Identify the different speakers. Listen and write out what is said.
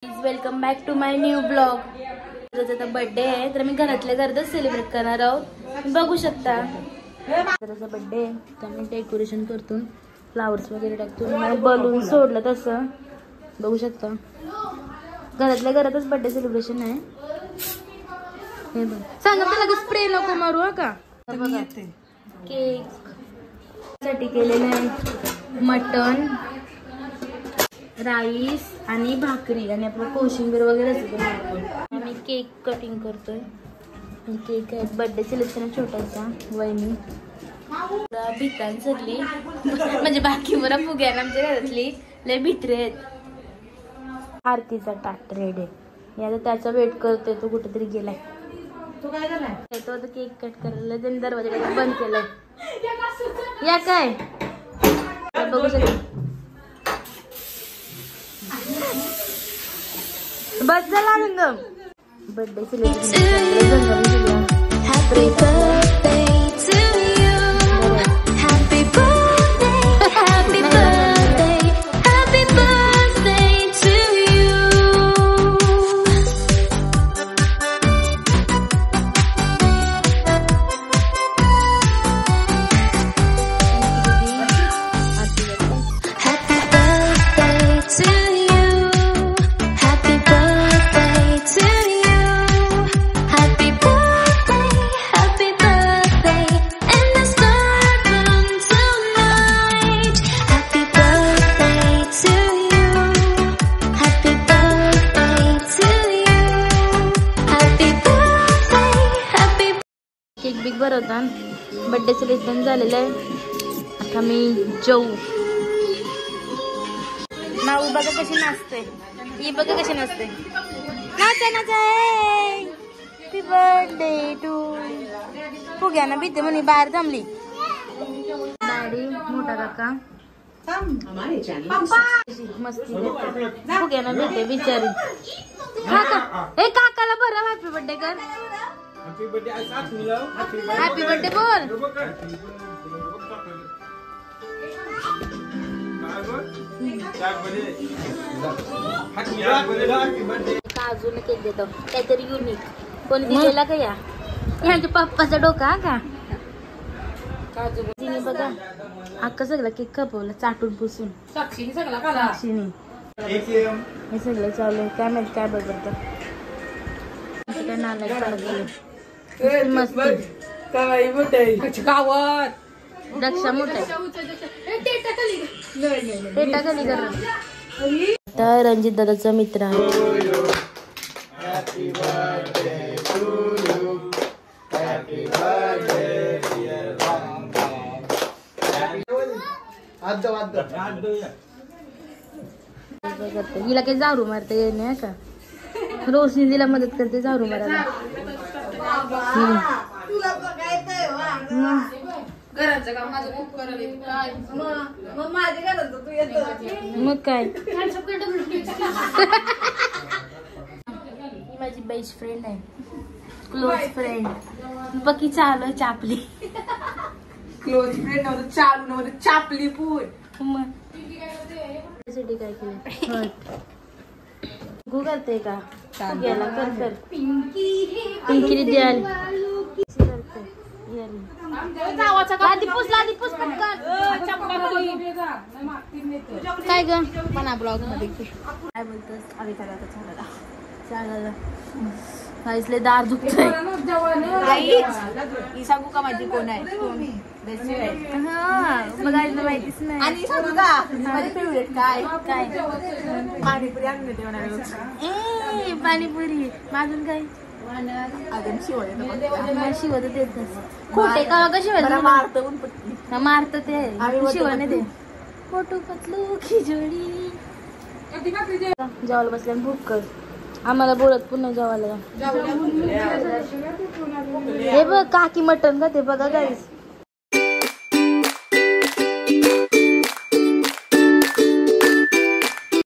Speaker 1: Welcome back to my new blog. आता birthday आहे तर मी घरातल्या घरातच सेलिब्रेट करणार आहोत. बघू शकता त्याचा बर्थडे आहे तर मी डेकोरेशन करतो, फ्लावर्स वगैरे टाकतो, बलून सोडलं तसं बघू शकता. घरातल्या घरातच बर्थडे सेलिब्रेशन आहे. हे बघ सांगा तर लगेच स्प्रे नको मारू हा का. बघा केक साठी केलेलं आहे, मटन, राईस आणि भाकरी आणि आपलं कोशिंबीर वगैरे असतं. आम्ही केक कटिंग करतोय. केक आहे बर्थडे सेलिब्रेशन छोटासा. वहिनी भितान सगळी म्हणजे बाकी बरा फुग्या आमच्या घरातली लय भित्रे आहेत. आरतीचा टाट रेड आहे आता त्याचा वेट करतोय. तो कुठेतरी गेलाय. तो काय झालाय तो आता केक कट करायला त्यांनी दरवाजा बंद केलाय. या काय बघू शकता. बस झाला आनंद. Birthday celebration happy birthday to you, happy birthday, happy birthday, happy birthday to you. Cake बिग भरवता. बर्थडे सेलिब्रेशन झालेलं आहे. आता मी जाऊ. माऊ बघा कशी नाचते. ही बघा कशी नाचते. नाचा नाचा हॅपी बर्थडे टू. फुग्या ना भीते म्हणे बाहेर जमली. डॅडी मोठा काका मस्ती फुग्या ना भीते बिचारी. काका हे काकाला बरं हॅपी बर्थडे कर. हॅपी बर्थडे बोल. काजून केक देतो काहीतरी युनिक. कोणी दिलेला का या ह्यांच्या पप्पाचा डोका का काजू. तिने बघा अख्खा सगळा केक खपवला चाटून पुसून. साक्षीने हे सगळं चालू आहे. काय माहिती काय बघत काय नालायक चालत गेले. मस्त दक्षा मोठा खाली कर. रणजित दादाचा मित्र आहे. हिला काही झाडू मारता येत नाही का. रोशनी तिला मदत करते झाडू मारायला.
Speaker 2: घराचं काम माझं खूप करायला मग माझ्या घरात तू येतो
Speaker 1: मग काय. माझी बेस्ट फ्रेंड आहे, क्लोज फ्रेंड. बाकी चालू चापली.
Speaker 2: क्लोज फ्रेंड नव्हतं चालू नव्हतं चापली पूर.
Speaker 1: मग काय केलं गु करते का गेला कर कर. पिंकी द्याल काय ग म्हणा ब्लॉग मध्ये काय बोलतोस. आम्ही चालायला काहीच दार दुखतंय.
Speaker 2: सांगू का माझी कोण आहे.
Speaker 1: हा बघायला माहितीच नाही.
Speaker 2: आणि सांगू का माझी फेवरेट काय काय पाणीपुरी आणून देते.
Speaker 1: पाणीपुरी माझून काय शिवत देत खोटे का शिवाय मारत ते शिवाने दे. फोटो पतलू खिचडी जेवायला बसल्या भूक कर. आम्हाला बोलत पुन्हा जेवायला. हे बघ काकी मटन का ते बघा गाईस.